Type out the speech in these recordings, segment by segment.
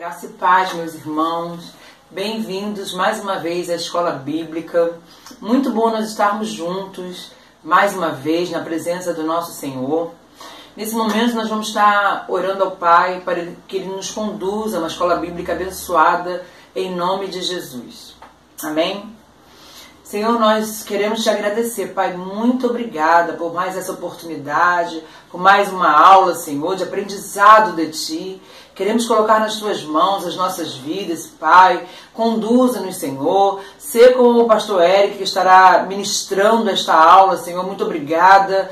Graça e paz, meus irmãos. Bem-vindos mais uma vez à Escola Bíblica. Muito bom nós estarmos juntos mais uma vez na presença do nosso Senhor. Nesse momento nós vamos estar orando ao Pai para que Ele nos conduza a uma escola bíblica abençoada em nome de Jesus. Amém? Senhor, nós queremos te agradecer, Pai. Muito obrigada por mais essa oportunidade, por mais uma aula, Senhor, de aprendizado de Ti. Queremos colocar nas Tuas mãos as nossas vidas, Pai. Conduza-nos, Senhor. Ser como o pastor Eric, que estará ministrando esta aula, Senhor. Muito obrigada.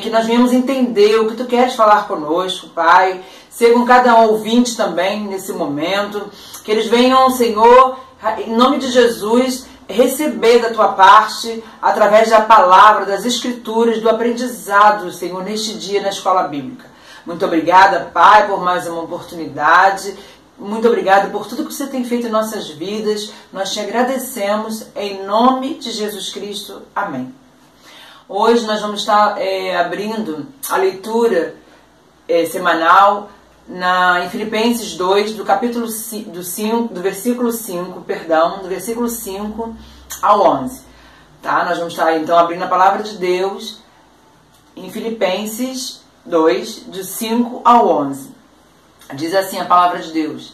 Que nós venhamos entender o que Tu queres falar conosco, Pai. Ser com cada ouvinte também nesse momento. Que eles venham, Senhor, em nome de Jesus, receber da Tua parte, através da palavra, das escrituras, do aprendizado, Senhor, neste dia na escola bíblica. Muito obrigada, Pai, por mais uma oportunidade. Muito obrigada por tudo que Você tem feito em nossas vidas. Nós Te agradecemos em nome de Jesus Cristo. Amém. Hoje nós vamos estar abrindo a leitura semanal em Filipenses 2, do capítulo do versículo 5 ao 11. Tá? Nós vamos estar então abrindo a palavra de Deus em Filipenses 2, do 5 ao 11. Diz assim a palavra de Deus: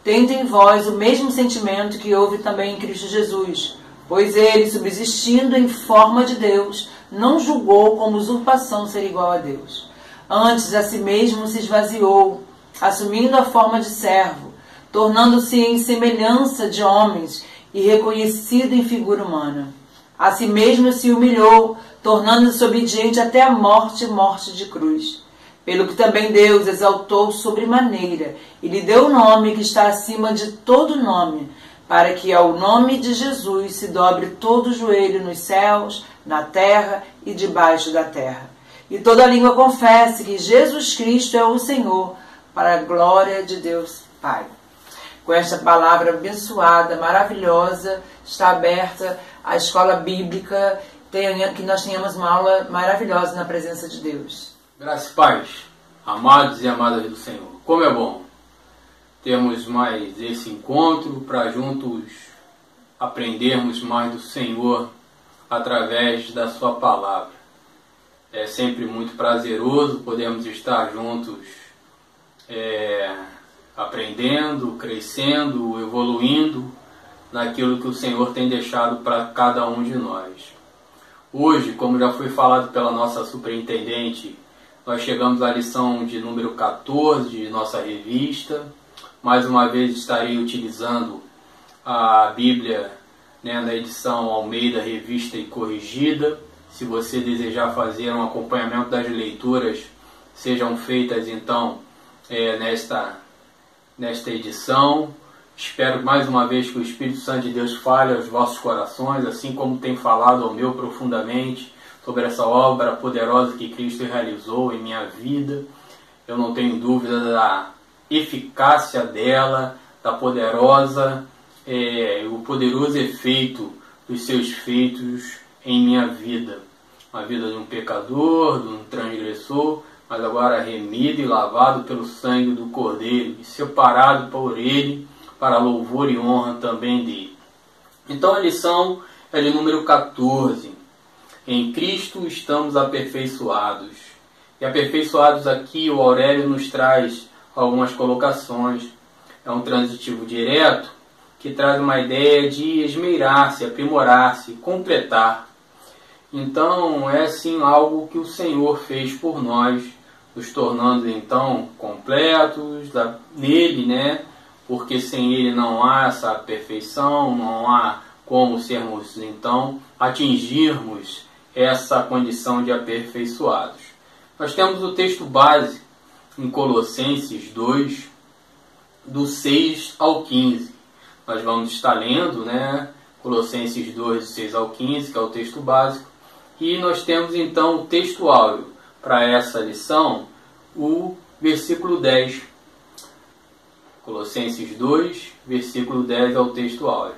Tende em vós o mesmo sentimento que houve também em Cristo Jesus, pois Ele, subsistindo em forma de Deus, não julgou como usurpação ser igual a Deus. Antes, a si mesmo se esvaziou, assumindo a forma de servo, tornando-se em semelhança de homens e reconhecido em figura humana. A si mesmo se humilhou, tornando-se obediente até a morte de cruz. Pelo que também Deus exaltou sobremaneira e lhe deu o nome que está acima de todo nome, para que ao nome de Jesus se dobre todo o joelho nos céus, na terra e debaixo da terra. E toda língua confesse que Jesus Cristo é o Senhor, para a glória de Deus Pai. Com esta palavra abençoada, maravilhosa, está aberta a escola bíblica, que nós tenhamos uma aula maravilhosa na presença de Deus. Graças e paz, amados e amadas do Senhor. Como é bom termos mais esse encontro para juntos aprendermos mais do Senhor através da sua palavra. É sempre muito prazeroso podermos estar juntos aprendendo, crescendo, evoluindo naquilo que o Senhor tem deixado para cada um de nós. Hoje, como já foi falado pela nossa superintendente, nós chegamos à lição de número 14 de nossa revista. Mais uma vez estarei utilizando a Bíblia, na edição Almeida, Revista e Corrigida. Se você desejar fazer um acompanhamento das leituras, sejam feitas então nesta edição. Espero mais uma vez que o Espírito Santo de Deus fale aos vossos corações, assim como tem falado ao meu profundamente sobre essa obra poderosa que Cristo realizou em minha vida. Eu não tenho dúvida da eficácia dela, da poderosa, o poderoso efeito dos seus feitos em minha vida. Uma vida de um pecador, de um transgressor, mas agora remido e lavado pelo sangue do Cordeiro e separado por Ele para louvor e honra também dele. Então a lição é de número 14. Em Cristo estamos aperfeiçoados. E aperfeiçoados aqui o Aurélio nos traz algumas colocações. É um transitivo direto que traz uma ideia de esmerar-se, aprimorar-se, completar. Então é assim algo que o Senhor fez por nós, nos tornando então completos nele, porque sem Ele não há essa perfeição, não há como sermos então atingirmos essa condição de aperfeiçoados. Nós temos o texto base em Colossenses 2, do 6 ao 15. Nós vamos estar lendo, Colossenses 2, do 6 ao 15, que é o texto básico. E nós temos então o texto áureo para essa lição, o versículo 10. Colossenses 2, versículo 10 é o texto áureo.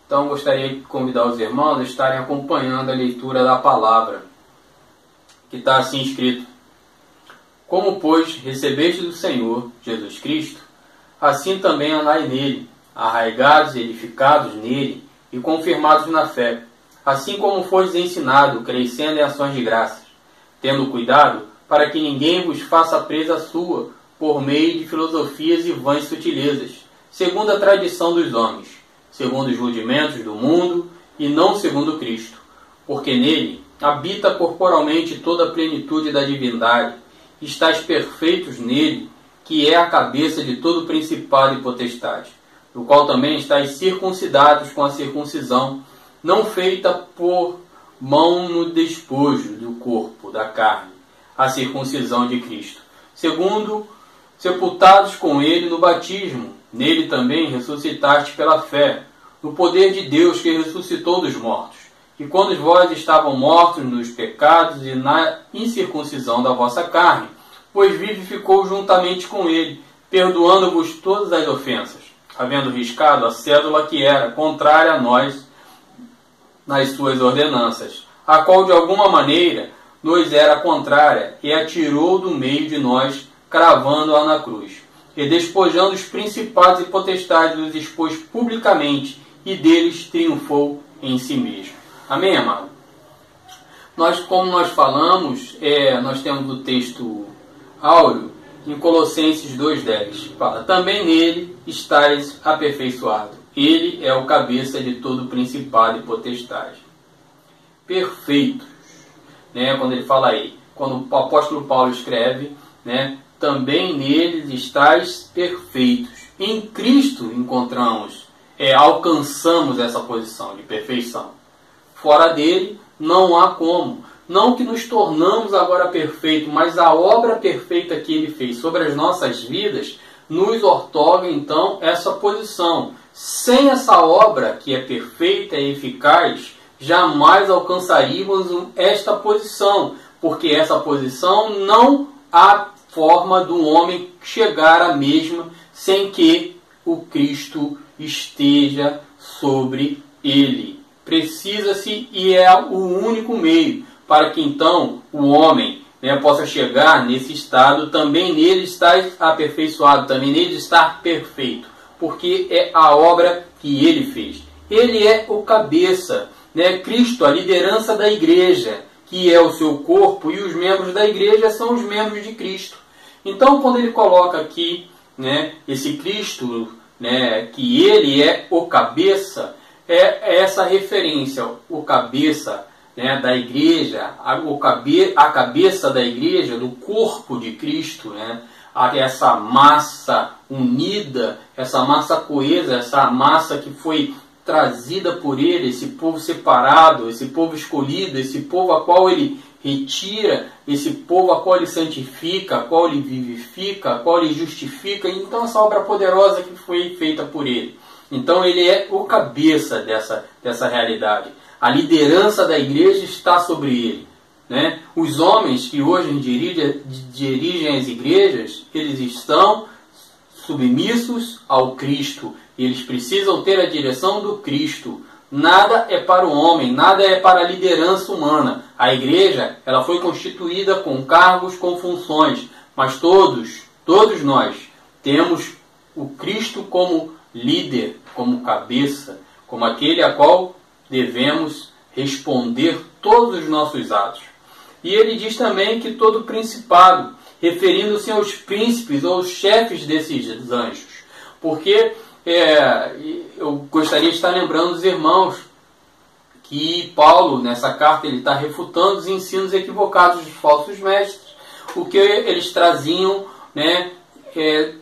Então gostaria de convidar os irmãos a estarem acompanhando a leitura da palavra, que está assim escrito: Como, pois, recebeste do Senhor Jesus Cristo assim também andai nele, arraigados e edificados nele e confirmados na fé, assim como fostes ensinado, crescendo em ações de graças, tendo cuidado para que ninguém vos faça presa sua, por meio de filosofias e vãs sutilezas, segundo a tradição dos homens, segundo os rudimentos do mundo, e não segundo Cristo, porque nele habita corporalmente toda a plenitude da divindade, e estáis perfeitos nele, que é a cabeça de todo principado e potestade, no qual também estáis circuncidados com a circuncisão, não feita por mão no despojo do corpo, da carne, a circuncisão de Cristo, segundo sepultados com ele no batismo, nele também ressuscitaste pela fé, no poder de Deus que ressuscitou dos mortos, e quando vós estavam mortos nos pecados e na incircuncisão da vossa carne, pois vivificou juntamente com ele, perdoando-vos todas as ofensas, havendo riscado a cédula que era contrária a nós nas suas ordenanças, a qual de alguma maneira nos era contrária, e a tirou do meio de nós, cravando-a na cruz, e despojando os principados e potestades, os expôs publicamente, e deles triunfou em si mesmo. Amém, amado? Como nós falamos, nós temos o texto áureo em Colossenses 2,10. Fala, também nele estáis aperfeiçoado. Ele é o cabeça de todo principado e potestade. Perfeitos. Né? Quando ele fala aí, quando o apóstolo Paulo escreve, né? Também neles estáis perfeitos. Em Cristo alcançamos essa posição de perfeição. Fora dele, não há como. Não que nos tornamos agora perfeitos, mas a obra perfeita que ele fez sobre as nossas vidas nos outorga, então, essa posição. Sem essa obra, que é perfeita e eficaz, jamais alcançaríamos esta posição, porque essa posição não há forma do homem chegar à mesma sem que o Cristo esteja sobre ele. Precisa-se, e é o único meio, para que então o homem possa chegar nesse estado, também nele estar aperfeiçoado, também nele estar perfeito, porque é a obra que ele fez. Ele é o cabeça, Cristo, a liderança da igreja, que é o seu corpo, e os membros da igreja são os membros de Cristo. Então, quando ele coloca aqui esse Cristo, que ele é o cabeça, é essa referência, o cabeça da igreja, a cabeça da igreja, do corpo de Cristo, essa massa unida, essa massa coesa, essa massa que foi trazida por ele, esse povo separado, esse povo escolhido, esse povo a qual ele retira, esse povo a qual ele santifica, a qual ele vivifica, a qual ele justifica. Então essa obra poderosa que foi feita por ele. Então ele é o cabeça dessa realidade. A liderança da igreja está sobre ele. Os homens que hoje dirigem as igrejas, eles estão submissos ao Cristo. Eles precisam ter a direção do Cristo. Nada é para o homem, nada é para a liderança humana. A igreja, ela foi constituída com cargos, com funções, mas todos nós temos o Cristo como líder, como cabeça, como aquele a qual devemos responder todos os nossos atos. E ele diz também que todo principado, referindo-se aos príncipes ou aos chefes desses anjos, porque eu gostaria de estar lembrando os irmãos que Paulo, nessa carta, ele está refutando os ensinos equivocados dos falsos mestres, o que eles traziam,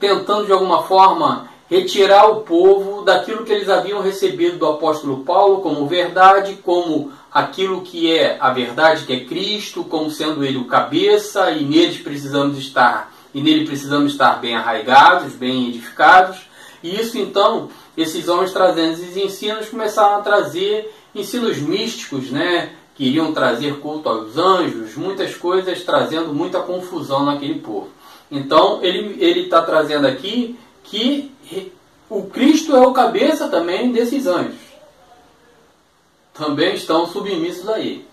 tentando de alguma forma retirar o povo daquilo que eles haviam recebido do apóstolo Paulo como verdade, como aquilo que é a verdade, que é Cristo, como sendo ele o cabeça, e nele precisamos estar bem arraigados, bem edificados. E isso então, esses homens trazendo esses ensinos, começaram a trazer ensinos místicos, que iriam trazer culto aos anjos, muitas coisas, trazendo muita confusão naquele povo. Então ele está trazendo aqui que o Cristo é o cabeça também desses anjos. Também estão submissos a ele.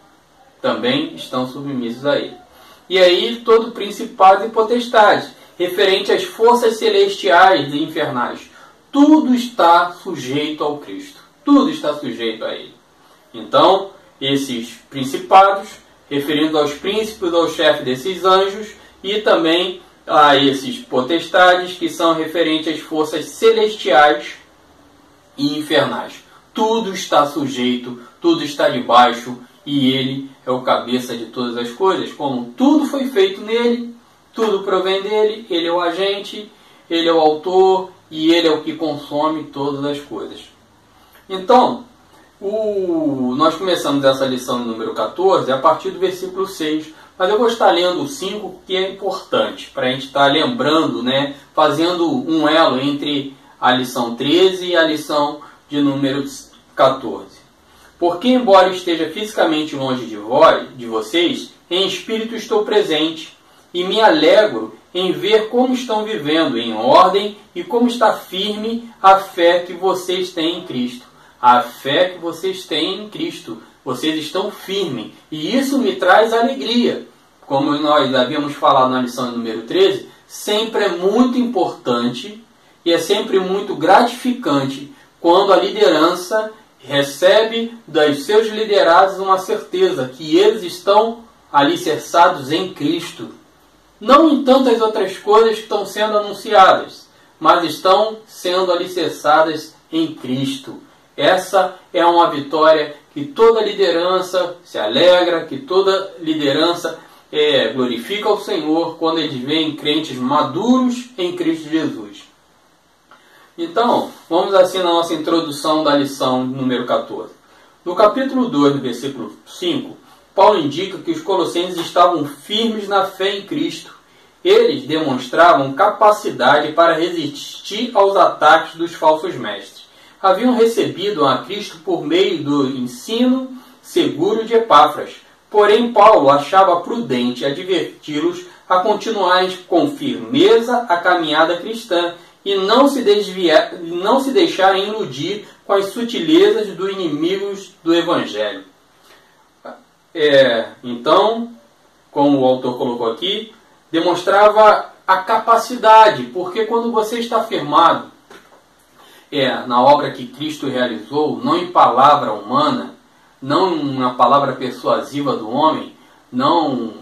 E aí todo principado e potestade, referente às forças celestiais e infernais. Tudo está sujeito ao Cristo. Tudo está sujeito a Ele. Então, esses principados, referindo aos príncipes, ao chefe desses anjos, e também a esses potestades, que são referentes às forças celestiais e infernais. Tudo está sujeito, tudo está debaixo, e Ele é o cabeça de todas as coisas. Como tudo foi feito nele, tudo provém dele, Ele é o agente, Ele é o autor, e Ele é o que consome todas as coisas. Então, nós começamos essa lição número 14 a partir do versículo 6, mas eu vou estar lendo o 5, que é importante, para a gente estar lembrando, né, fazendo um elo entre a lição 13 e a lição de número 14. Porque, embora eu esteja fisicamente longe de vocês, em espírito estou presente, e me alegro em ver como estão vivendo em ordem e como está firme a fé que vocês têm em Cristo. A fé que vocês têm em Cristo. Vocês estão firmes. E isso me traz alegria. Como nós havíamos falado na lição número 13, sempre é muito importante e é sempre muito gratificante quando a liderança recebe dos seus liderados uma certeza que eles estão alicerçados em Cristo. Não em tantas outras coisas que estão sendo anunciadas, mas estão sendo alicerçadas em Cristo. Essa é uma vitória que toda liderança se alegra, que toda liderança glorifica ao Senhor quando eles veem crentes maduros em Cristo Jesus. Então, vamos assim na nossa introdução da lição número 14. No capítulo 2, no versículo 5, Paulo indica que os colossenses estavam firmes na fé em Cristo. Eles demonstravam capacidade para resistir aos ataques dos falsos mestres. Haviam recebido a Cristo por meio do ensino seguro de Epáfras. Porém, Paulo achava prudente adverti-los a continuarem com firmeza a caminhada cristã e não se deixarem iludir com as sutilezas dos inimigos do Evangelho. Então, como o autor colocou aqui, demonstrava a capacidade, porque quando você está firmado na obra que Cristo realizou, não em palavra humana, não na palavra persuasiva do homem, não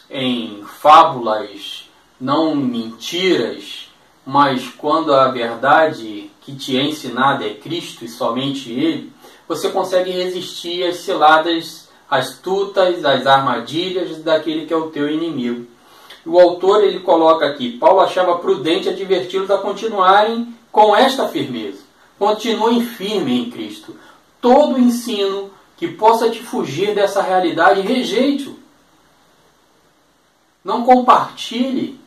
em fábulas, não em mentiras, mas quando a verdade que te é ensinada é Cristo e somente Ele, você consegue resistir às ciladas astutas, às armadilhas daquele que é o teu inimigo. O autor ele coloca aqui, Paulo achava prudente adverti-los a continuarem com esta firmeza. Continuem firmes em Cristo. Todo ensino que possa te fugir dessa realidade, rejeite-o. Não compartilhe.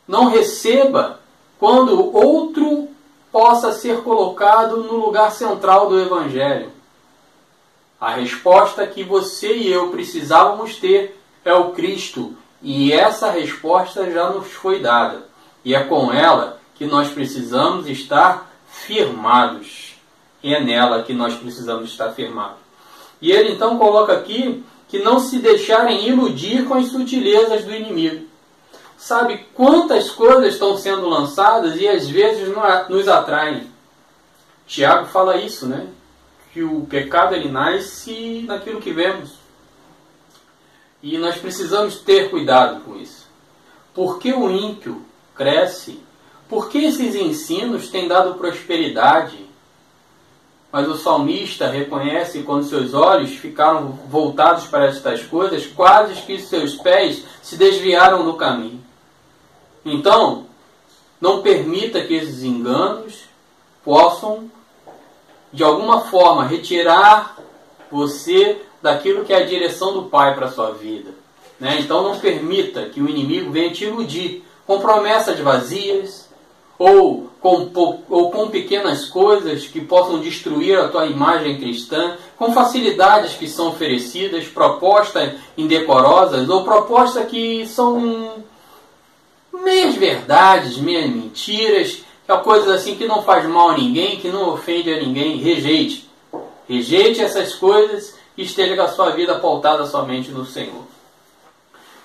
Não receba quando outro possa ser colocado no lugar central do Evangelho. A resposta que você e eu precisávamos ter é o Cristo. E essa resposta já nos foi dada. E é com ela que nós precisamos estar firmados. E é nela que nós precisamos estar firmados. E ele então coloca aqui que não se deixarem iludir com as sutilezas do inimigo. Sabe quantas coisas estão sendo lançadas e às vezes nos atraem. Tiago fala isso, né? Que o pecado ele nasce naquilo que vemos. E nós precisamos ter cuidado com isso. Por que o ímpio cresce? Por que esses ensinos têm dado prosperidade? Mas o salmista reconhece que quando seus olhos ficaram voltados para estas coisas, quase que seus pés se desviaram do caminho. Então, não permita que esses enganos possam, de alguma forma, retirar você daquilo que é a direção do Pai para a sua vida. Então não permita que o inimigo venha te iludir com promessas vazias ou com pequenas coisas que possam destruir a tua imagem cristã, com facilidades que são oferecidas, propostas indecorosas ou propostas que são meias verdades, meias mentiras, coisas assim que não faz mal a ninguém, que não ofende a ninguém. Rejeite. Rejeite essas coisas e esteja com a sua vida pautada somente no Senhor.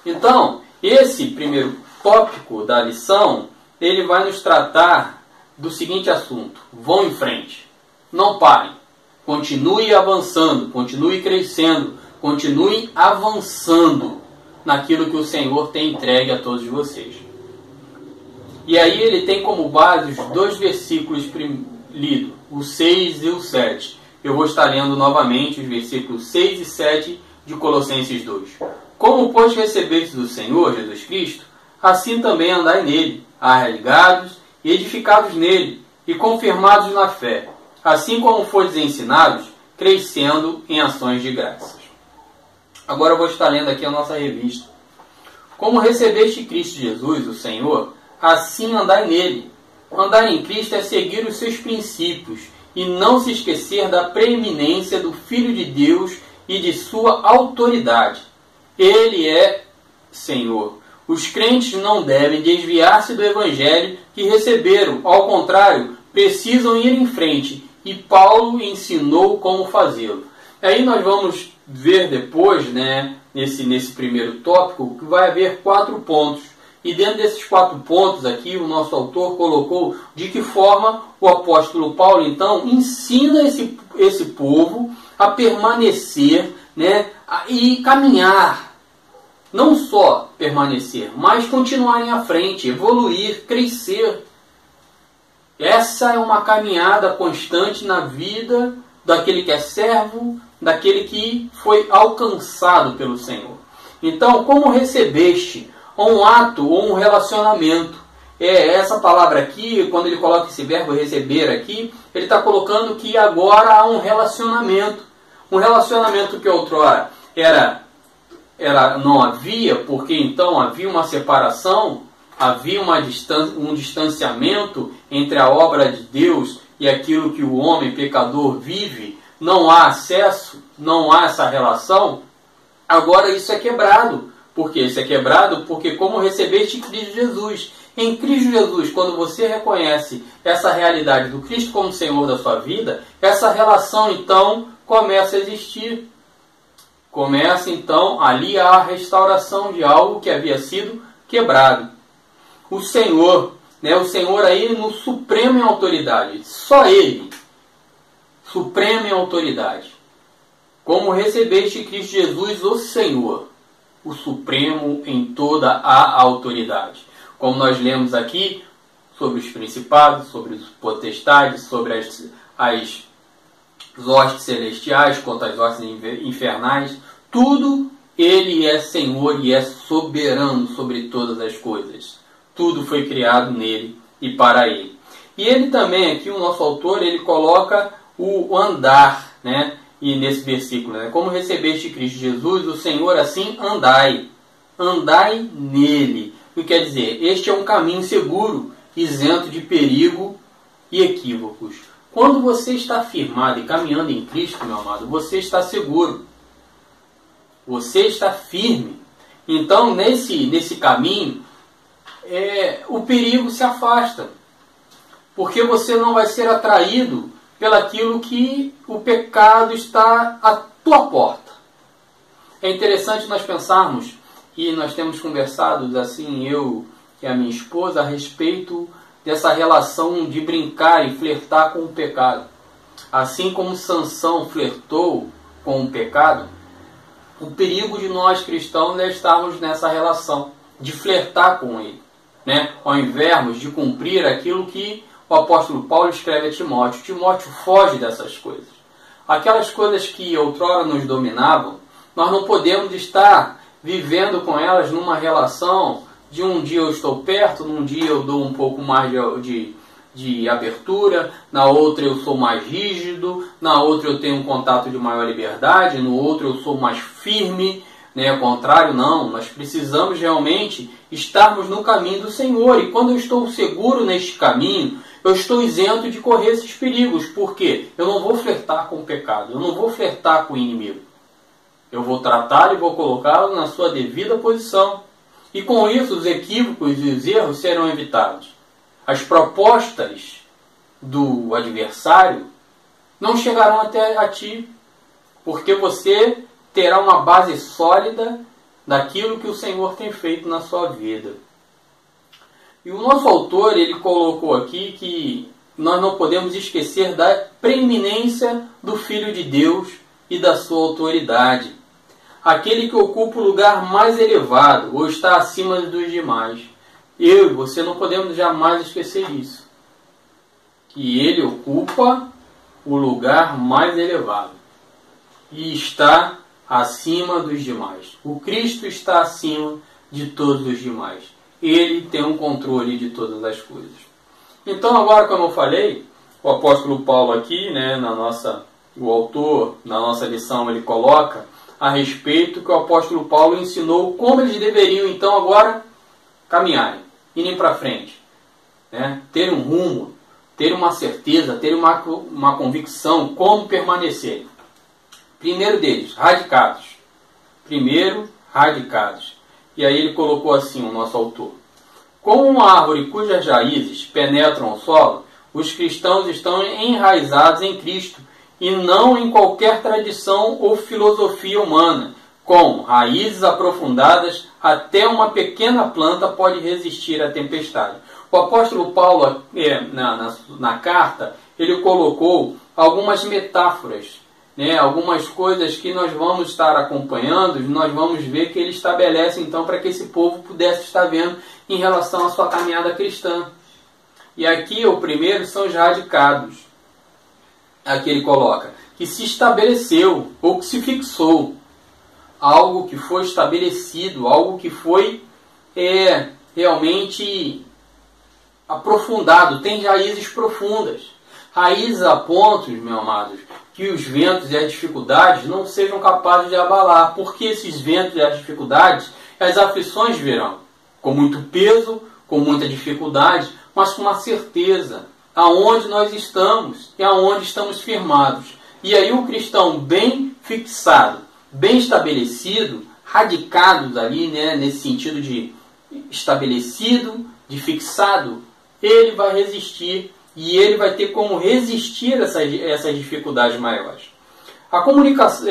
Então, esse primeiro tópico da lição, ele vai nos tratar do seguinte assunto: vão em frente, não parem, continue avançando, continue crescendo, continue avançando naquilo que o Senhor tem entregue a todos vocês. E aí ele tem como base os dois versículos lidos, o 6 e o 7. Eu vou estar lendo novamente os versículos 6 e 7 de Colossenses 2. Como, pois, recebestes do Senhor Jesus Cristo, assim também andai nele, arraigados e edificados nele, e confirmados na fé, assim como fostes ensinados, crescendo em ações de graças. Agora eu vou estar lendo aqui a nossa revista. Como recebeste Cristo Jesus, o Senhor, assim andai nele. Andar em Cristo é seguir os seus princípios e não se esquecer da preeminência do Filho de Deus e de sua autoridade. Ele é Senhor. Os crentes não devem desviar-se do Evangelho que receberam. Ao contrário, precisam ir em frente. E Paulo ensinou como fazê-lo. Aí nós vamos ver depois, nesse primeiro tópico, que vai haver 4 pontos. E dentro desses 4 pontos aqui, o nosso autor colocou de que forma o apóstolo Paulo, então, ensina esse povo a permanecer, e caminhar. Não só permanecer, mas continuarem à frente, evoluir, crescer. Essa é uma caminhada constante na vida daquele que é servo, daquele que foi alcançado pelo Senhor. Então, como recebeste um ato ou um relacionamento? Essa palavra aqui, quando ele coloca esse verbo receber aqui, ele está colocando que agora há um relacionamento. Um relacionamento que outrora não havia, porque então havia uma separação, havia um distanciamento entre a obra de Deus e aquilo que o homem pecador vive. Não há acesso, não há essa relação. Agora isso é quebrado. Por que isso é quebrado? Porque como recebeste Cristo Jesus. Em Cristo Jesus, quando você reconhece essa realidade do Cristo como Senhor da sua vida, essa relação então começa a existir. Começa então ali a restauração de algo que havia sido quebrado. O Senhor aí no supremo em autoridade, só Ele, supremo em autoridade. Como recebeste Cristo Jesus, o Senhor, o supremo em toda a autoridade. Como nós lemos aqui sobre os principados, sobre os potestades, sobre as hostes celestiais, contra as hostes infernais, tudo Ele é Senhor e é soberano sobre todas as coisas. Tudo foi criado nele e para Ele. E ele também, aqui o nosso autor, ele coloca o andar, e nesse versículo, como recebeste Cristo Jesus, o Senhor, assim andai. Andai nele. O que quer dizer? Este é um caminho seguro, isento de perigo e equívocos. Quando você está firmado e caminhando em Cristo, meu amado, você está seguro. Você está firme. Então, nesse caminho, o perigo se afasta. Porque você não vai ser atraído pelaquilo que o pecado está à tua porta. É interessante nós pensarmos, e nós temos conversado assim, eu e a minha esposa, a respeito dessa relação de brincar e flertar com o pecado. Assim como Sansão flertou com o pecado, o perigo de nós cristãos é estarmos nessa relação, de flertar com ele, ao invés de cumprir aquilo que o apóstolo Paulo escreve a Timóteo. Timóteo foge dessas coisas. Aquelas coisas que outrora nos dominavam, nós não podemos estar vivendo com elas numa relação de um dia eu estou perto, num dia eu dou um pouco mais de abertura, na outra eu sou mais rígido, na outra eu tenho um contato de maior liberdade, no outro eu sou mais firme, ao contrário, não. Nós precisamos realmente estarmos no caminho do Senhor. E quando eu estou seguro neste caminho, eu estou isento de correr esses perigos. Por quê? Eu não vou flertar com o pecado, eu não vou flertar com o inimigo. Eu vou tratá-lo e vou colocá-lo na sua devida posição. E com isso os equívocos e os erros serão evitados. As propostas do adversário não chegarão até a ti, porque você terá uma base sólida daquilo que o Senhor tem feito na sua vida. E o nosso autor, ele colocou aqui que nós não podemos esquecer da preeminência do Filho de Deus e da sua autoridade. Aquele que ocupa o lugar mais elevado ou está acima dos demais. Eu e você não podemos jamais esquecer isso. Que ele ocupa o lugar mais elevado e está acima dos demais. O Cristo está acima de todos os demais. Ele tem um controle de todas as coisas. Então agora, como eu falei, o apóstolo Paulo aqui, né, o autor, na nossa lição, ele coloca a respeito que o apóstolo Paulo ensinou como eles deveriam então agora caminharem, irem para frente, né, ter um rumo, ter uma certeza, ter uma convicção, como permanecer. Primeiro deles, radicados. Primeiro, radicados. E aí ele colocou assim, o nosso autor. Como uma árvore cujas raízes penetram o solo, os cristãos estão enraizados em Cristo e não em qualquer tradição ou filosofia humana. Com raízes aprofundadas, até uma pequena planta pode resistir à tempestade. O apóstolo Paulo, na carta, ele colocou algumas metáforas, né, algumas coisas que nós vamos estar acompanhando, nós vamos ver que ele estabelece então para que esse povo pudesse estar vendo em relação à sua caminhada cristã. E aqui o primeiro são os radicados. Aqui ele coloca que se estabeleceu ou que se fixou, algo que foi estabelecido, algo que foi realmente aprofundado, tem raízes profundas. Raízes a pontos, meus amados, que os ventos e as dificuldades não sejam capazes de abalar. Porque esses ventos e as dificuldades, as aflições virão com muito peso, com muita dificuldade, mas com uma certeza, aonde nós estamos e aonde estamos firmados. E aí o cristão bem fixado, bem estabelecido, radicados ali, né, nesse sentido de estabelecido, de fixado, ele vai resistir e ele vai ter como resistir essas dificuldades maiores. A comunicação,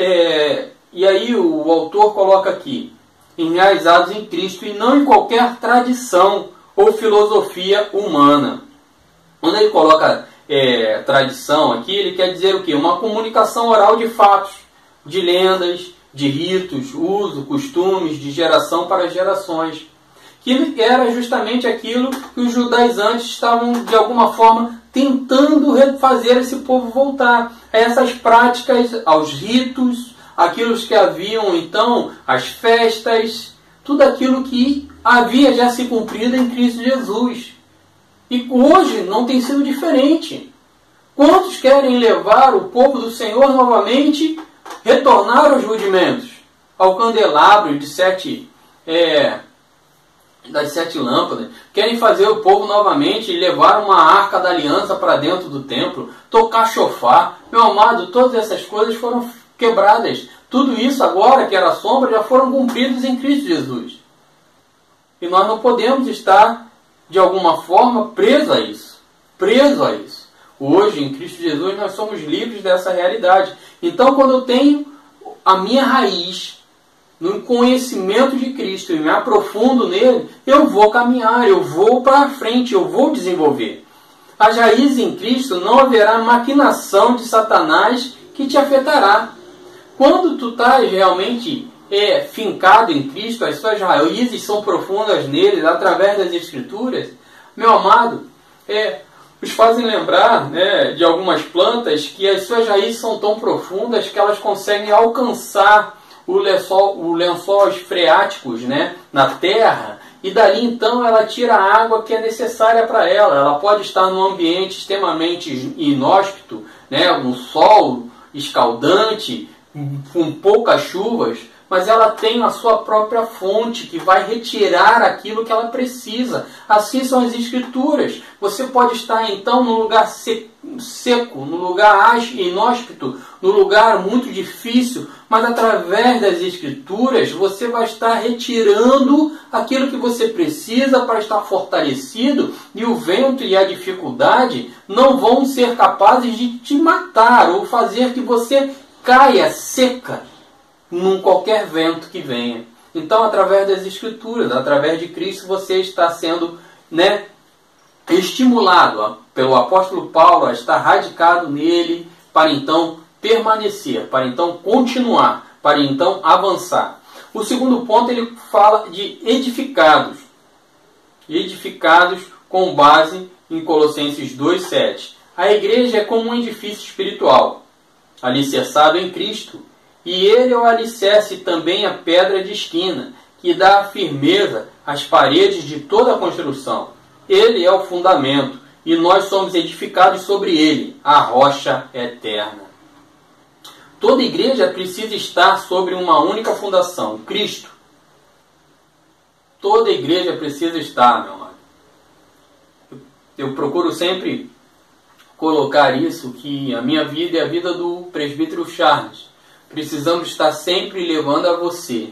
e aí o autor coloca aqui, enraizados em Cristo e não em qualquer tradição ou filosofia humana. Quando ele coloca tradição aqui, ele quer dizer o quê? Uma comunicação oral de fatos, de lendas, de ritos, uso, costumes, de geração para gerações. Que era justamente aquilo que os judaizantes estavam, de alguma forma, tentando fazer esse povo voltar a essas práticas, aos ritos, aquilo que haviam, então, as festas, tudo aquilo que havia já se cumprido em Cristo Jesus. E hoje não tem sido diferente. Quantos querem levar o povo do Senhor novamente, retornar aos rudimentos, ao candelabro das 7 lâmpadas, querem fazer o povo novamente levar uma arca da aliança para dentro do templo, tocar chofar. Meu amado, todas essas coisas foram quebradas. Tudo isso agora, que era sombra, já foram cumpridos em Cristo Jesus. E nós não podemos estar, de alguma forma, presos a isso. Hoje, em Cristo Jesus, nós somos livres dessa realidade. Então, quando eu tenho a minha raiz no conhecimento de Cristo e me aprofundo nele, eu vou caminhar, eu vou para frente, eu vou desenvolver. As raízes em Cristo, não haverá maquinação de Satanás que te afetará. Quando tu estás realmente fincado em Cristo, as suas raízes são profundas nele, através das Escrituras, meu amado, os fazem lembrar, né, de algumas plantas que as suas raízes são tão profundas que elas conseguem alcançar o lençóis freáticos, né, na terra, e dali então ela tira a água que é necessária para ela. Ela pode estar num ambiente extremamente inóspito, né, um sol escaldante, com poucas chuvas, mas ela tem a sua própria fonte que vai retirar aquilo que ela precisa. Assim são as Escrituras. Você pode estar então num lugar seco, num lugar inóspito, num lugar muito difícil, mas através das Escrituras você vai estar retirando aquilo que você precisa para estar fortalecido, e o vento e a dificuldade não vão ser capazes de te matar ou fazer que você caia seca num qualquer vento que venha. Então, através das Escrituras, através de Cristo, você está sendo né, estimulado pelo apóstolo Paulo a estar radicado nele, para então permanecer, para então continuar, para então avançar. O segundo ponto, ele fala de edificados. Edificados com base em Colossenses 2,7. A igreja é como um edifício espiritual, alicerçado em Cristo, e ele é o alicerce também a pedra de esquina, que dá firmeza às paredes de toda a construção. Ele é o fundamento, e nós somos edificados sobre ele, a rocha eterna. Toda igreja precisa estar sobre uma única fundação, Cristo. Toda igreja precisa estar, meu amado. Eu procuro sempre colocar isso, que a minha vida é a vida do presbítero Charles. Precisamos estar sempre levando a você,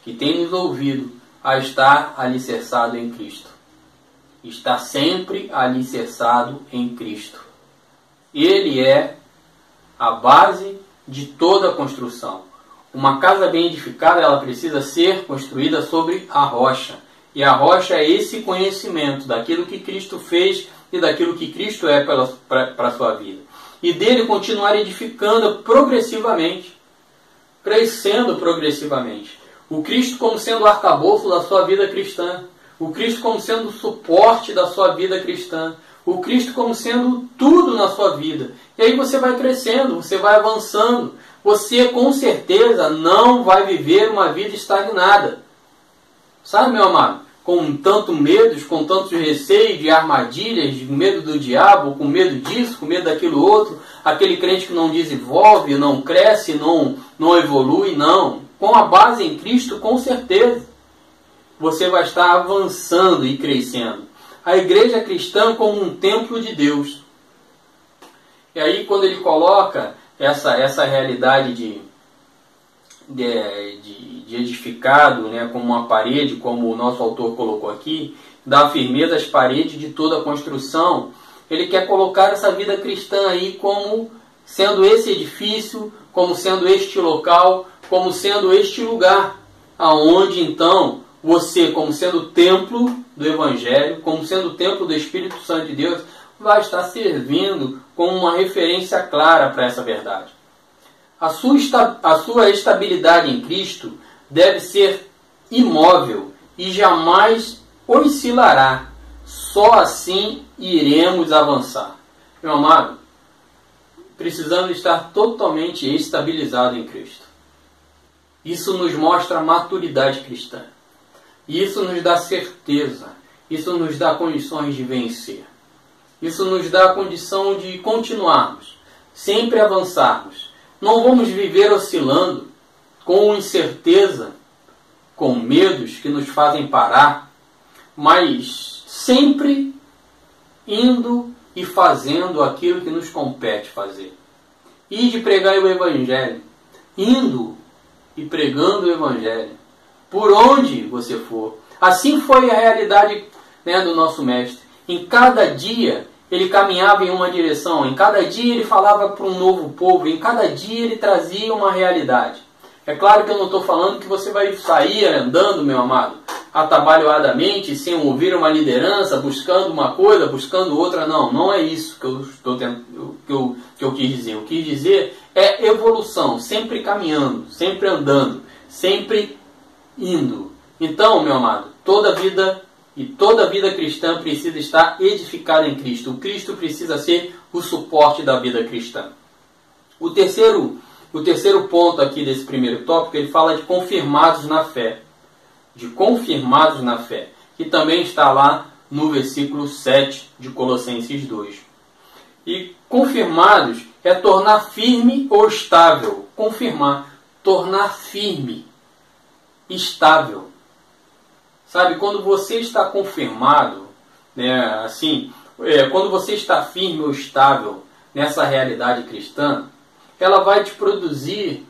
que tem nos ouvido, a estar alicerçado em Cristo. Está sempre alicerçado em Cristo. Ele é a base de toda a construção. Uma casa bem edificada, ela precisa ser construída sobre a rocha. E a rocha é esse conhecimento daquilo que Cristo fez e daquilo que Cristo é para a sua vida. E dele continuar edificando progressivamente, crescendo progressivamente. O Cristo como sendo o arcabouço da sua vida cristã. O Cristo como sendo o suporte da sua vida cristã. O Cristo como sendo tudo na sua vida. E aí você vai crescendo, você vai avançando. Você com certeza não vai viver uma vida estagnada. Sabe, meu amado? Com tantos medos, com tantos receios de armadilhas, de medo do diabo, com medo disso, com medo daquilo outro. Aquele crente que não desenvolve, não cresce, não evolui, não. Com a base em Cristo, com certeza você vai estar avançando e crescendo. A igreja cristã como um templo de Deus. E aí quando ele coloca essa realidade de edificado, né, como uma parede, como o nosso autor colocou aqui, dá firmeza às paredes de toda a construção, ele quer colocar essa vida cristã aí como sendo esse edifício, como sendo este local, como sendo este lugar, aonde então você, como sendo o templo do Evangelho, como sendo o templo do Espírito Santo de Deus, vai estar servindo como uma referência clara para essa verdade. A sua estabilidade em Cristo deve ser imóvel e jamais oscilará. Só assim iremos avançar. Meu amado, precisamos estar totalmente estabilizados em Cristo. Isso nos mostra a maturidade cristã. Isso nos dá certeza. Isso nos dá condições de vencer. Isso nos dá a condição de continuarmos, sempre avançarmos. Não vamos viver oscilando, com incerteza, com medos que nos fazem parar, mas sempre indo e fazendo aquilo que nos compete fazer. E de pregar o Evangelho, indo e pregando o Evangelho, por onde você for. Assim foi a realidade, né, do nosso mestre. Em cada dia ele caminhava em uma direção, em cada dia ele falava para um novo povo, em cada dia ele trazia uma realidade. É claro que eu não estou falando que você vai sair andando, meu amado, atabalhoadamente, sem ouvir uma liderança, buscando uma coisa, buscando outra. Não, não é isso que eu quis dizer. Eu quis dizer é evolução, sempre caminhando, sempre andando, sempre indo. Então, meu amado, toda vida cristã precisa estar edificada em Cristo. O Cristo precisa ser o suporte da vida cristã. O terceiro ponto aqui desse primeiro tópico, ele fala de confirmados na fé. De confirmados na fé. Que também está lá no versículo 7 de Colossenses 2. E confirmados é tornar firme ou estável. Confirmar, tornar firme, estável. Sabe, quando você está confirmado, né, assim, quando você está firme ou estável nessa realidade cristã, ela vai te produzir,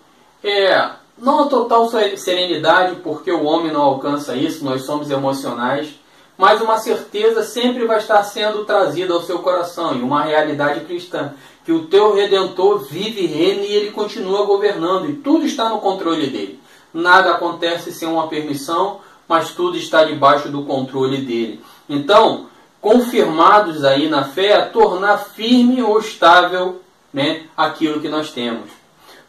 não a total serenidade, porque o homem não alcança isso, nós somos emocionais, mas uma certeza sempre vai estar sendo trazida ao seu coração, em uma realidade cristã, que o teu Redentor vive, reina e ele continua governando, e tudo está no controle dele. Nada acontece sem uma permissão, mas tudo está debaixo do controle dele. Então, confirmados aí na fé, a tornar firme ou estável, né, aquilo que nós temos.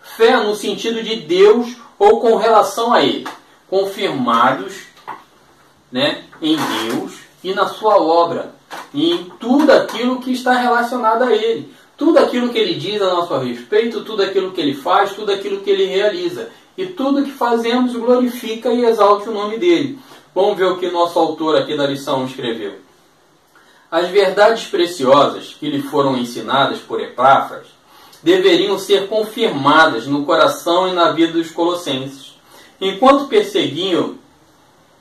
Fé no sentido de Deus ou com relação a Ele. Confirmados, né, em Deus e na sua obra. E em tudo aquilo que está relacionado a Ele. Tudo aquilo que Ele diz a nosso respeito, tudo aquilo que Ele faz, tudo aquilo que Ele realiza. E tudo que fazemos glorifica e exalta o nome dEle. Vamos ver o que nosso autor aqui da lição escreveu. As verdades preciosas que lhe foram ensinadas por Epáfras deveriam ser confirmadas no coração e na vida dos colossenses, enquanto perseguiam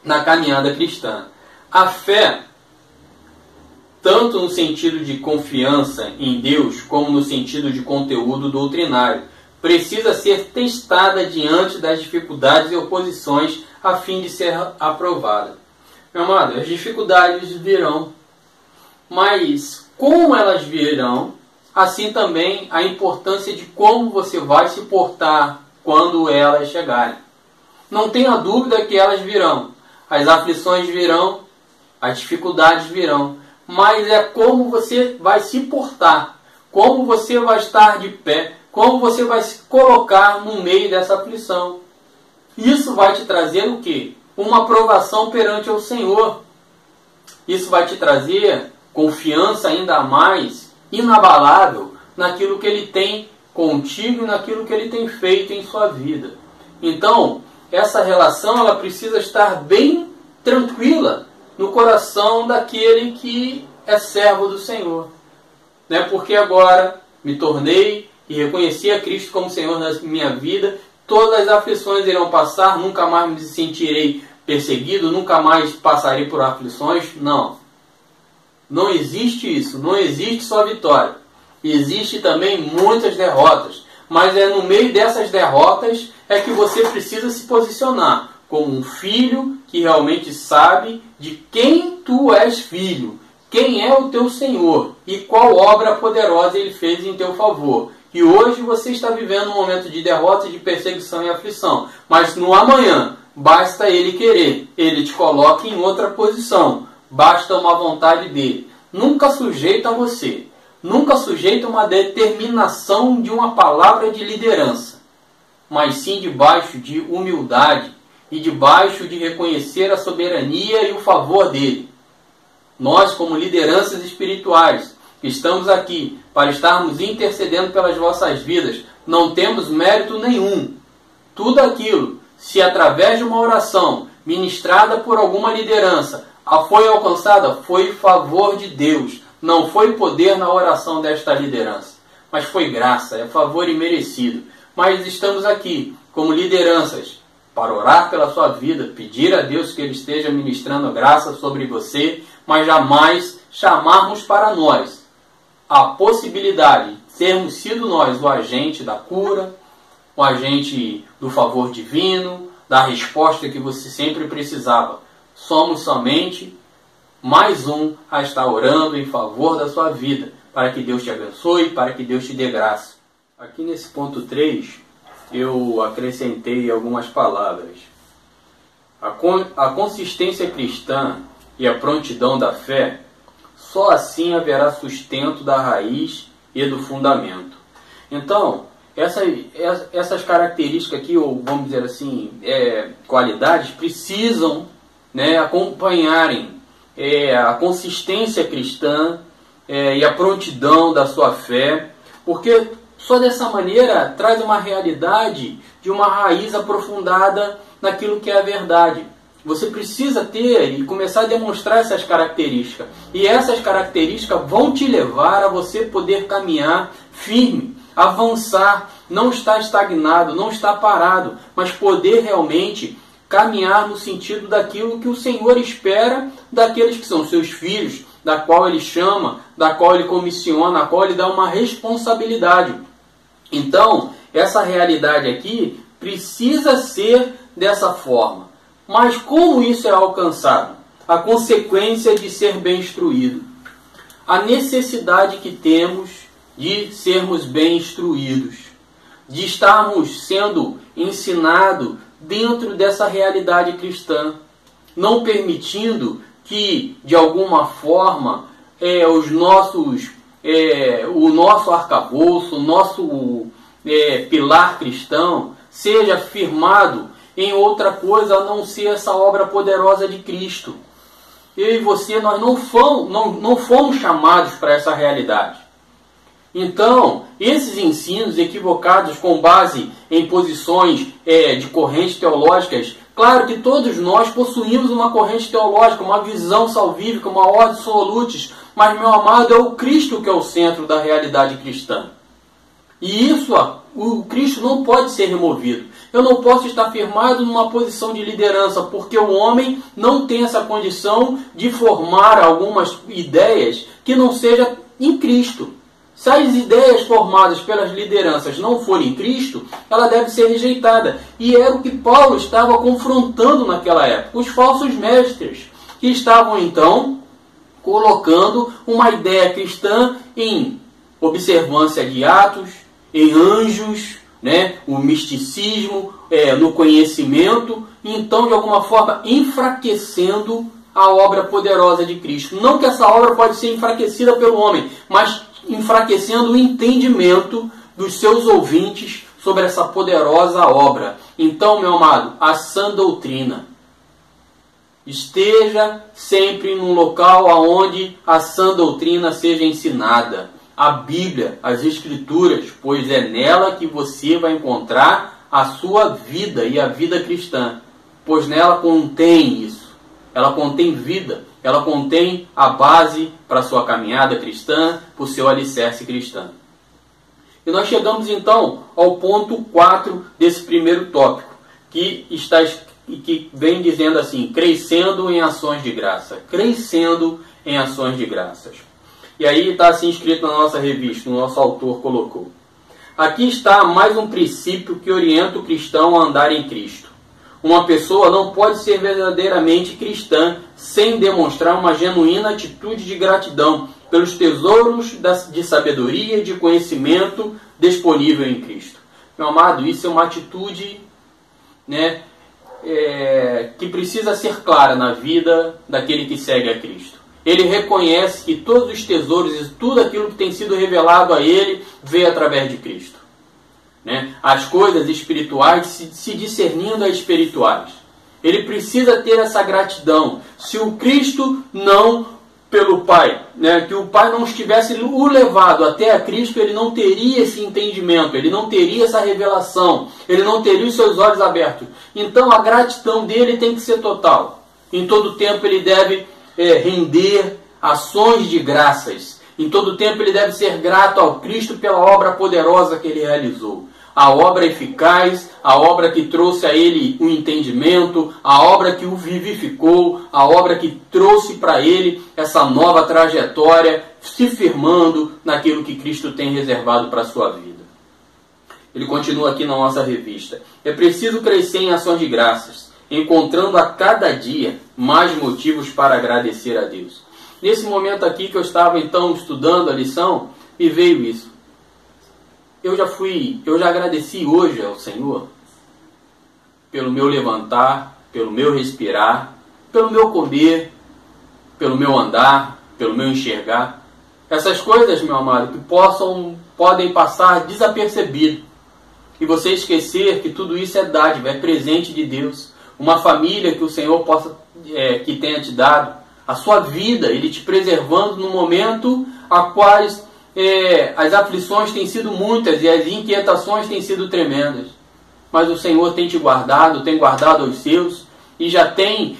na caminhada cristã. A fé, tanto no sentido de confiança em Deus, como no sentido de conteúdo doutrinário, precisa ser testada diante das dificuldades e oposições a fim de ser aprovada. Meu amado, as dificuldades virão, mas como elas virão, assim também a importância de como você vai se portar quando elas chegarem. Não tenha dúvida que elas virão. As aflições virão, as dificuldades virão. Mas é como você vai se portar, como você vai estar de pé, como você vai se colocar no meio dessa aflição. Isso vai te trazer o quê? Uma aprovação perante o Senhor. Isso vai te trazer confiança ainda mais inabalável naquilo que Ele tem contigo e naquilo que Ele tem feito em sua vida. Então, essa relação ela precisa estar bem tranquila no coração daquele que é servo do Senhor. Não é porque agora me tornei e reconheci a Cristo como Senhor da minha vida, todas as aflições irão passar, nunca mais me sentirei perseguido, nunca mais passarei por aflições. Não. Não existe isso. Não existe só vitória. Existe também muitas derrotas. Mas é no meio dessas derrotas é que você precisa se posicionar como um filho que realmente sabe de quem tu és filho, quem é o teu Senhor e qual obra poderosa Ele fez em teu favor. E hoje você está vivendo um momento de derrota, de perseguição e aflição. Mas no amanhã, basta Ele querer. Ele te coloca em outra posição. Basta uma vontade dEle. Nunca sujeito a você. Nunca sujeito a uma determinação de uma palavra de liderança. Mas sim debaixo de humildade e debaixo de reconhecer a soberania e o favor dEle. Nós, como lideranças espirituais, estamos aqui para estarmos intercedendo pelas vossas vidas. Não temos mérito nenhum. Tudo aquilo, se através de uma oração ministrada por alguma liderança, foi alcançada, foi favor de Deus. Não foi poder na oração desta liderança, mas foi graça, é favor imerecido. Mas estamos aqui como lideranças para orar pela sua vida, pedir a Deus que Ele esteja ministrando graça sobre você, mas jamais chamarmos para nós a possibilidade de sermos sido nós o agente da cura, o agente do favor divino, da resposta que você sempre precisava. Somos somente mais um a estar orando em favor da sua vida, para que Deus te abençoe, para que Deus te dê graça. Aqui nesse ponto 3, eu acrescentei algumas palavras. A consistência cristã e a prontidão da fé, só assim haverá sustento da raiz e do fundamento. Então, essas características aqui, ou vamos dizer assim, qualidades, precisam, né, acompanharem a consistência cristã e a prontidão da sua fé, porque só dessa maneira traz uma realidade de uma raiz aprofundada naquilo que é a verdade. Você precisa ter e começar a demonstrar essas características. E essas características vão te levar a você poder caminhar firme, avançar, não estar estagnado, não estar parado, mas poder realmente caminhar no sentido daquilo que o Senhor espera daqueles que são seus filhos, da qual Ele chama, da qual Ele comissiona, da qual Ele dá uma responsabilidade. Então, essa realidade aqui precisa ser dessa forma. Mas como isso é alcançado? A consequência de ser bem instruído. A necessidade que temos de sermos bem instruídos, de estarmos sendo ensinados dentro dessa realidade cristã, não permitindo que, de alguma forma, o nosso arcabouço, o nosso pilar cristão, seja firmado em outra coisa a não ser essa obra poderosa de Cristo. Eu e você, nós não fomos chamados para essa realidade. Então, esses ensinos equivocados com base em posições de correntes teológicas, claro que todos nós possuímos uma corrente teológica, uma visão salvífica, uma ordem solutis, mas, meu amado, é o Cristo que é o centro da realidade cristã. E isso, o Cristo não pode ser removido. Eu não posso estar firmado numa posição de liderança, porque o homem não tem essa condição de formar algumas ideias que não seja em Cristo. Se as ideias formadas pelas lideranças não forem em Cristo, ela deve ser rejeitada. E era o que Paulo estava confrontando naquela época. Os falsos mestres, que estavam então colocando uma ideia cristã em observância de atos, em anjos, o misticismo, no conhecimento, e então de alguma forma enfraquecendo a obra poderosa de Cristo. Não que essa obra pode ser enfraquecida pelo homem, mas enfraquecendo o entendimento dos seus ouvintes sobre essa poderosa obra. Então, meu amado, a sã doutrina. Esteja sempre num local onde a sã doutrina seja ensinada. A Bíblia, as Escrituras, pois é nela que você vai encontrar a sua vida e a vida cristã. Pois nela contém isso. Ela contém vida. Ela contém a base para a sua caminhada cristã, para o seu alicerce cristão. E nós chegamos então ao ponto 4 desse primeiro tópico, que vem dizendo assim: crescendo em ações de graça. Crescendo em ações de graças. E aí está assim escrito na nossa revista, o nosso autor colocou: aqui está mais um princípio que orienta o cristão a andar em Cristo. Uma pessoa não pode ser verdadeiramente cristã sem demonstrar uma genuína atitude de gratidão pelos tesouros de sabedoria e de conhecimento disponível em Cristo. Meu amado, isso é uma atitude que precisa ser clara na vida daquele que segue a Cristo. Ele reconhece que todos os tesouros e tudo aquilo que tem sido revelado a ele veio através de Cristo. As coisas espirituais se discernindo as espirituais. Ele precisa ter essa gratidão. Se o Cristo não, pelo Pai, que o Pai não estivesse o levado até a Cristo, ele não teria esse entendimento, ele não teria essa revelação, ele não teria os seus olhos abertos. Então a gratidão dele tem que ser total. Em todo tempo ele deve render ações de graças. Em todo tempo ele deve ser grato ao Cristo pela obra poderosa que ele realizou. A obra eficaz, a obra que trouxe a ele o entendimento, a obra que o vivificou, a obra que trouxe para ele essa nova trajetória, se firmando naquilo que Cristo tem reservado para a sua vida. Ele continua aqui na nossa revista: é preciso crescer em ações de graças, encontrando a cada dia mais motivos para agradecer a Deus. Nesse momento aqui que eu estava então estudando a lição, me veio isso. Eu já agradeci hoje ao Senhor pelo meu levantar, pelo meu respirar, pelo meu comer, pelo meu andar, pelo meu enxergar. Essas coisas, meu amado, que podem passar desapercebido. E você esquecer que tudo isso é dádiva, é presente de Deus. Uma família que o Senhor que tenha te dado, a sua vida, Ele te preservando no momento a quais as aflições têm sido muitas e as inquietações têm sido tremendas. Mas o Senhor tem te guardado, tem guardado os seus e já tem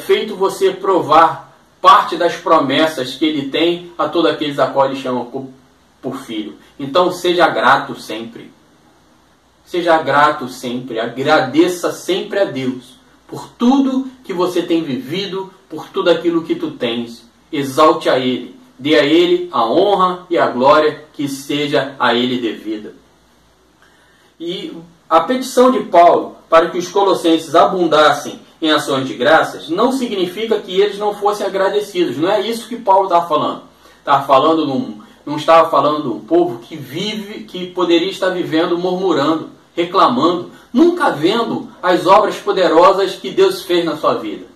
feito você provar parte das promessas que Ele tem a todos aqueles a qual Ele chama por filho. Então seja grato sempre. Seja grato sempre. Agradeça sempre a Deus por tudo que você tem vivido, por tudo aquilo que tu tens. Exalte a Ele. Dê a Ele a honra e a glória que seja a Ele devida. E a petição de Paulo para que os colossenses abundassem em ações de graças não significa que eles não fossem agradecidos. Não é isso que Paulo estava falando. Não estava falando de um povo que poderia estar vivendo murmurando, reclamando, nunca vendo as obras poderosas que Deus fez na sua vida.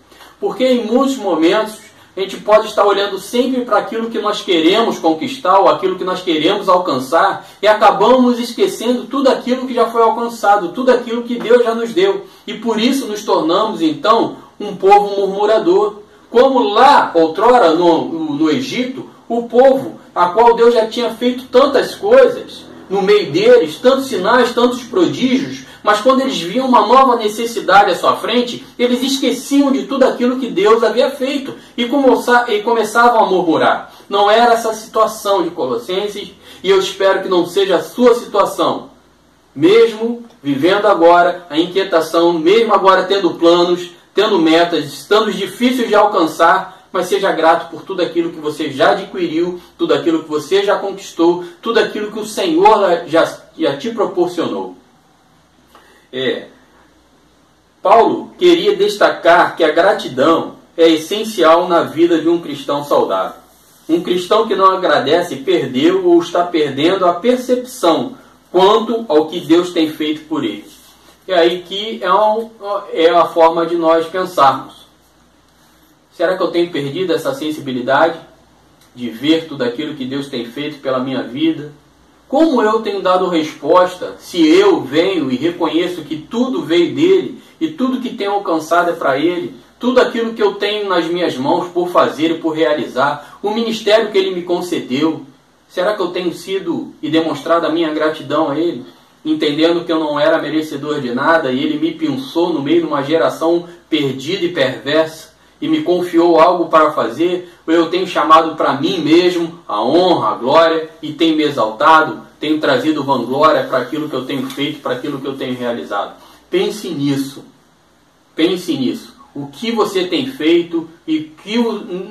Porque em muitos momentos A gente pode estar olhando sempre para aquilo que nós queremos conquistar ou aquilo que nós queremos alcançar e acabamos esquecendo tudo aquilo que já foi alcançado, tudo aquilo que Deus já nos deu. E por isso nos tornamos, então, um povo murmurador. Como lá, outrora, no Egito, o povo a qual Deus já tinha feito tantas coisas no meio deles, tantos sinais, tantos prodígios, mas quando eles viam uma nova necessidade à sua frente, eles esqueciam de tudo aquilo que Deus havia feito e começavam a murmurar. Não era essa a situação de Colossenses, e eu espero que não seja a sua situação. Mesmo vivendo agora a inquietação, mesmo agora tendo planos, tendo metas, estando difíceis de alcançar, mas seja grato por tudo aquilo que você já adquiriu, tudo aquilo que você já conquistou, tudo aquilo que o Senhor já te proporcionou. Paulo queria destacar que a gratidão é essencial na vida de um cristão saudável. Um cristão que não agradece perdeu ou está perdendo a percepção quanto ao que Deus tem feito por ele. E aí que é a forma de nós pensarmos. Será que eu tenho perdido essa sensibilidade de ver tudo aquilo que Deus tem feito pela minha vida? Como eu tenho dado resposta se eu venho e reconheço que tudo veio dele e tudo que tenho alcançado é para ele? Tudo aquilo que eu tenho nas minhas mãos por fazer e por realizar, o ministério que ele me concedeu, será que eu tenho sido e demonstrado a minha gratidão a ele? Entendendo que eu não era merecedor de nada e ele me pensou no meio de uma geração perdida e perversa e me confiou algo para fazer, ou eu tenho chamado para mim mesmo a honra, a glória e tenho me exaltado, tenho trazido vanglória para aquilo que eu tenho feito, para aquilo que eu tenho realizado. Pense nisso. Pense nisso. O que você tem feito e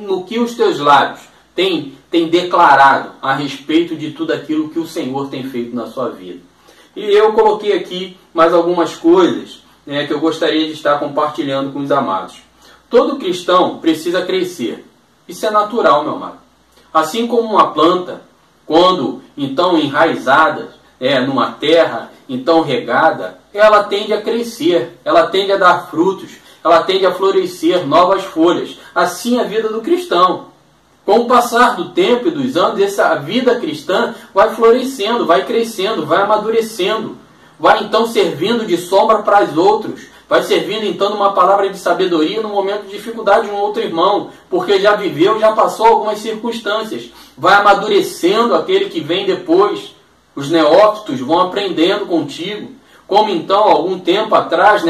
no que os teus lábios têm declarado a respeito de tudo aquilo que o Senhor tem feito na sua vida. E eu coloquei aqui mais algumas coisas que eu gostaria de estar compartilhando com os amados. Todo cristão precisa crescer. Isso é natural, meu amado. Assim como uma planta, quando então enraizada numa terra, então regada, ela tende a crescer, ela tende a dar frutos, ela tende a florescer novas folhas. Assim é a vida do cristão. Com o passar do tempo e dos anos, essa vida cristã vai florescendo, vai crescendo, vai amadurecendo, vai então servindo de sombra para os outros, vai servindo então uma palavra de sabedoria no momento de dificuldade de um outro irmão, porque já viveu, já passou algumas circunstâncias, vai amadurecendo aquele que vem depois, os neófitos vão aprendendo contigo, como então algum tempo atrás,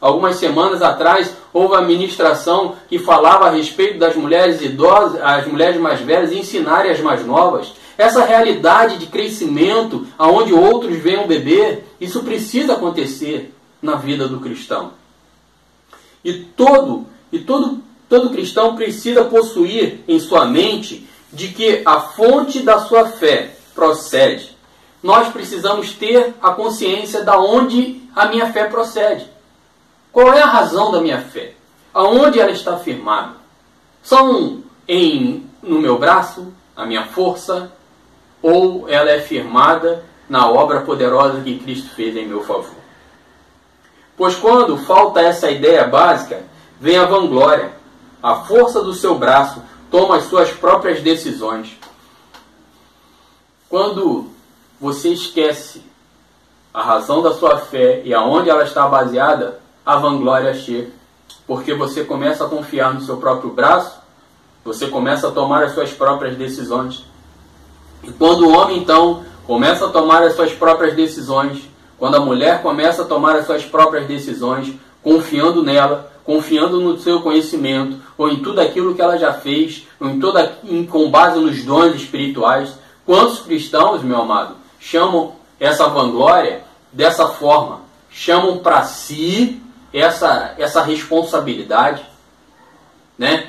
algumas semanas atrás, houve a ministração que falava a respeito das mulheres idosas, as mulheres mais velhas ensinarem as mais novas. Essa realidade de crescimento, aonde outros venham beber, isso precisa acontecer na vida do cristão. E todo cristão precisa possuir em sua mente de que a fonte da sua fé procede. Nós precisamos ter a consciência de onde a minha fé procede. Qual é a razão da minha fé? Aonde ela está firmada? São no meu braço, a minha força, ou ela é firmada na obra poderosa que Cristo fez em meu favor? Pois quando falta essa ideia básica, vem a vanglória. A força do seu braço toma as suas próprias decisões. Quando você esquece a razão da sua fé e aonde ela está baseada, a vanglória chega. Porque você começa a confiar no seu próprio braço, você começa a tomar as suas próprias decisões. E quando o homem, então, começa a tomar as suas próprias decisões, quando a mulher começa a tomar as suas próprias decisões, confiando nela, confiando no seu conhecimento, ou em tudo aquilo que ela já fez, ou com base nos dons espirituais, quantos cristãos, meu amado, chamam essa vanglória dessa forma? Chamam para si essa responsabilidade,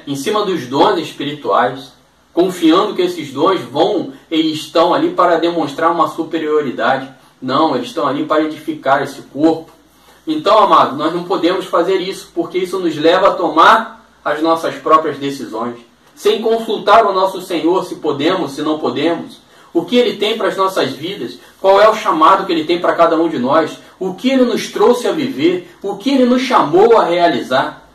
em cima dos dons espirituais, confiando que esses dons estão ali para demonstrar uma superioridade. Não, eles estão ali para edificar esse corpo. Então, amado, nós não podemos fazer isso, porque isso nos leva a tomar as nossas próprias decisões, sem consultar o nosso Senhor se podemos, se não podemos, o que Ele tem para as nossas vidas, qual é o chamado que Ele tem para cada um de nós, o que Ele nos trouxe a viver, o que Ele nos chamou a realizar.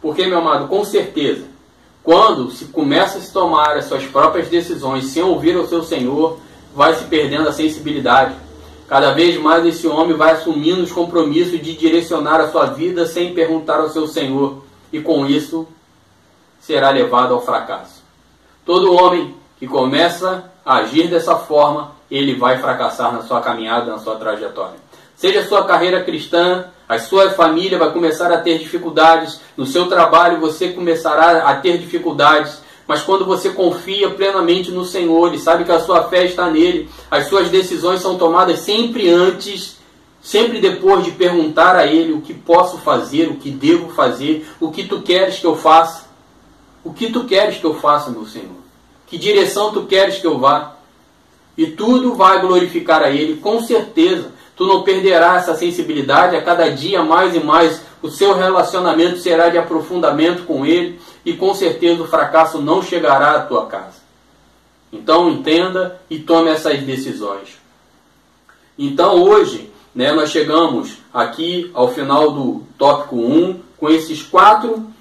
Porque, meu amado, com certeza, quando se começa a se tomar as suas próprias decisões sem ouvir ao seu Senhor, vai se perdendo a sensibilidade. Cada vez mais esse homem vai assumindo os compromissos de direcionar a sua vida sem perguntar ao seu Senhor. E com isso, será levado ao fracasso. Todo homem que começa a agir dessa forma, ele vai fracassar na sua caminhada, na sua trajetória. Seja a sua carreira cristã, a sua família vai começar a ter dificuldades, no seu trabalho você começará a ter dificuldades, mas quando você confia plenamente no Senhor e sabe que a sua fé está nele, as suas decisões são tomadas sempre antes, sempre depois de perguntar a ele o que posso fazer, o que devo fazer, o que tu queres que eu faça. O que tu queres que eu faça, meu Senhor? Que direção tu queres que eu vá? E tudo vai glorificar a ele, com certeza. Tu não perderás essa sensibilidade, a cada dia mais e mais o seu relacionamento será de aprofundamento com ele e com certeza o fracasso não chegará à tua casa. Então entenda e tome essas decisões. Então hoje, nós chegamos aqui ao final do tópico 1 com esses quatro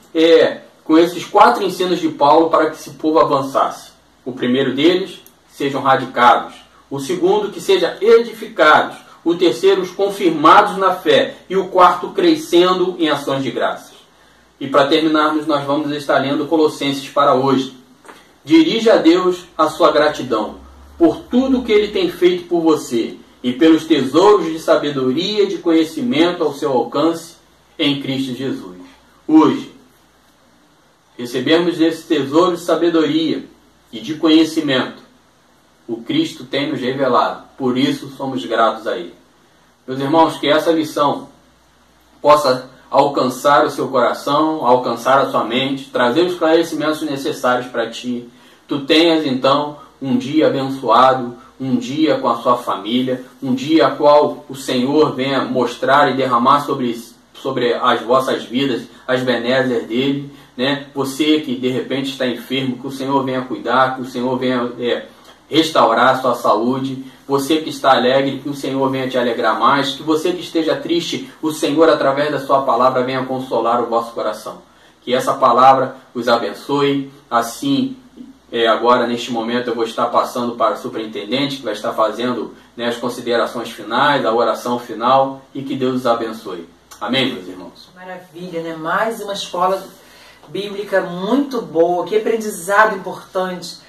ensinos de Paulo para que esse povo avançasse. O primeiro deles, sejam radicados. O segundo, que sejam edificados. O terceiro, os confirmados na fé. E o quarto, crescendo em ações de graças. E para terminarmos, nós vamos estar lendo Colossenses para hoje. Dirija a Deus a sua gratidão por tudo que Ele tem feito por você e pelos tesouros de sabedoria e de conhecimento ao seu alcance em Cristo Jesus. Hoje, recebemos esse tesouro de sabedoria e de conhecimento. O Cristo tem nos revelado. Por isso somos gratos a Ele. Meus irmãos, que essa lição possa alcançar o seu coração, alcançar a sua mente, trazer os esclarecimentos necessários para ti. Tu tenhas então um dia abençoado, um dia com a sua família, um dia a qual o Senhor venha mostrar e derramar sobre as vossas vidas as benécias dele. Você que de repente está enfermo, que o Senhor venha cuidar, que o Senhor venha restaurar a sua saúde. Você que está alegre, que o Senhor venha te alegrar mais. Que você que esteja triste, o Senhor através da sua palavra venha consolar o vosso coração. Que essa palavra os abençoe. Assim, agora neste momento eu vou estar passando para o superintendente, que vai estar fazendo as considerações finais, a oração final, e que Deus os abençoe. Amém, meus irmãos? Maravilha, Mais uma escola bíblica muito boa, que aprendizado importante.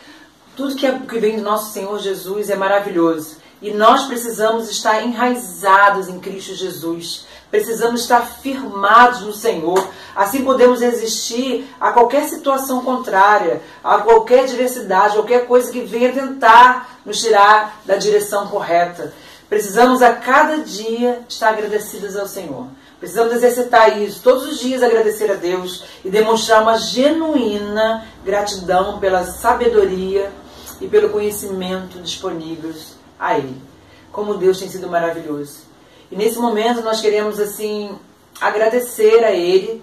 Tudo que vem do nosso Senhor Jesus é maravilhoso. E nós precisamos estar enraizados em Cristo Jesus. Precisamos estar firmados no Senhor. Assim podemos resistir a qualquer situação contrária, a qualquer adversidade, qualquer coisa que venha tentar nos tirar da direção correta. Precisamos a cada dia estar agradecidos ao Senhor. Precisamos exercitar isso, todos os dias agradecer a Deus e demonstrar uma genuína gratidão pela sabedoria e pelo conhecimento disponíveis a Ele. Como Deus tem sido maravilhoso. E nesse momento nós queremos assim agradecer a Ele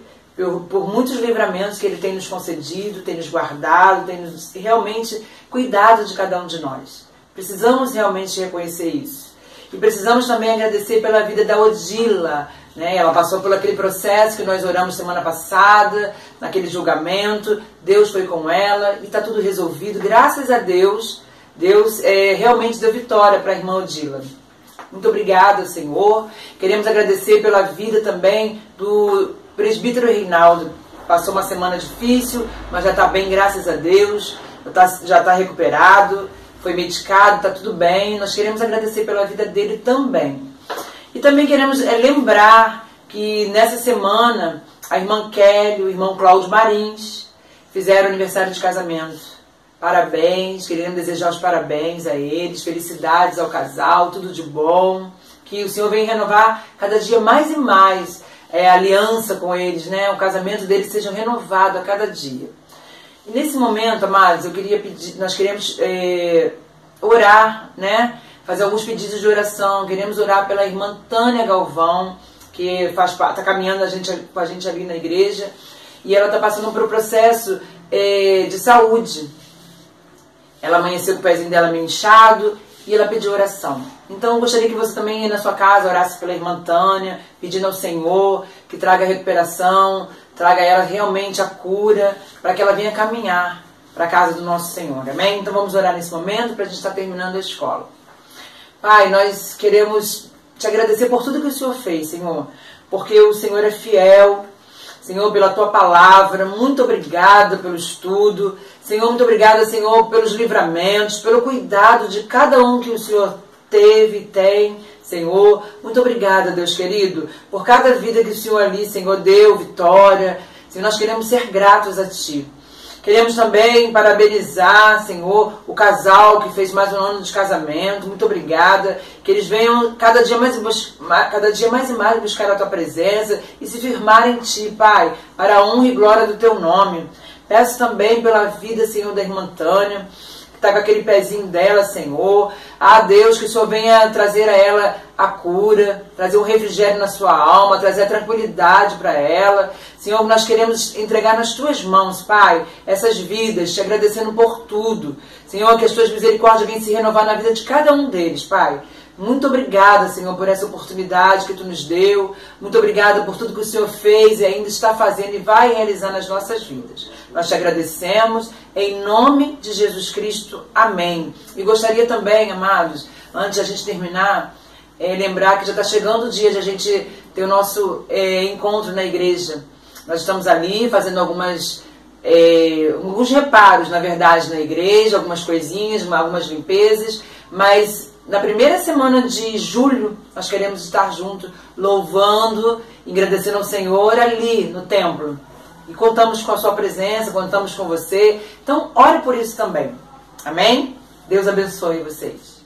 por muitos livramentos que Ele tem nos concedido, tem nos guardado, tem nos realmente cuidado de cada um de nós. Precisamos realmente reconhecer isso. E precisamos também agradecer pela vida da Odila. Ela passou por aquele processo que nós oramos semana passada, naquele julgamento. Deus foi com ela e está tudo resolvido. Graças a Deus, Deus realmente deu vitória para a irmã Odila. Muito obrigada, Senhor. Queremos agradecer pela vida também do presbítero Reinaldo. Passou uma semana difícil, mas já está bem, graças a Deus. Já está recuperado, foi medicado, está tudo bem. Nós queremos agradecer pela vida dele também. E também queremos lembrar que nessa semana a irmã Kelly e o irmão Cláudio Marins fizeram aniversário de casamento. Parabéns, queremos desejar os parabéns a eles, felicidades ao casal, tudo de bom. Que o Senhor venha renovar cada dia mais e mais a aliança com eles, o casamento deles seja renovado a cada dia. E nesse momento, amados, nós queremos orar, fazer alguns pedidos de oração. Queremos orar pela irmã Tânia Galvão, que está caminhando com a gente ali na igreja, e ela está passando por um processo de saúde. Ela amanheceu com o pezinho dela meio inchado e ela pediu oração. Então eu gostaria que você também na sua casa orasse pela irmã Tânia, pedindo ao Senhor que traga recuperação, traga a ela realmente a cura, para que ela venha caminhar para a casa do nosso Senhor. Amém? Então vamos orar nesse momento para a gente estar terminando a escola. Pai, nós queremos te agradecer por tudo que o Senhor fez, Senhor, porque o Senhor é fiel, Senhor, pela tua palavra. Muito obrigada pelo estudo, Senhor, muito obrigada, Senhor, pelos livramentos, pelo cuidado de cada um que o Senhor teve e tem, Senhor. Muito obrigada, Deus querido, por cada vida que o Senhor ali, Senhor, deu vitória. Senhor, nós queremos ser gratos a Ti. Queremos também parabenizar, Senhor, o casal que fez mais um ano de casamento. Muito obrigada. Que eles venham cada dia mais e mais buscar a Tua presença e se firmar em Ti, Pai, para a honra e glória do Teu nome. Peço também pela vida, Senhor, da irmã Tânia, que está com aquele pezinho dela, Senhor. Ah, Deus, que o Senhor venha trazer a ela a cura, trazer um refrigério na sua alma, trazer a tranquilidade para ela. Senhor, nós queremos entregar nas Tuas mãos, Pai, essas vidas, te agradecendo por tudo. Senhor, que as Tuas misericórdias venham se renovar na vida de cada um deles, Pai. Muito obrigada, Senhor, por essa oportunidade que Tu nos deu. Muito obrigada por tudo que o Senhor fez e ainda está fazendo e vai realizar nas nossas vidas. Nós te agradecemos em nome de Jesus Cristo. Amém. E gostaria também, amados, antes de a gente terminar, lembrar que já está chegando o dia de a gente ter o nosso encontro na igreja. Nós estamos ali fazendo alguns reparos, na verdade, na igreja, algumas coisinhas, algumas limpezas, mas na primeira semana de julho nós queremos estar juntos, louvando, agradecendo ao Senhor ali no templo. E contamos com a sua presença, contamos com você. Então, ore por isso também. Amém? Deus abençoe vocês.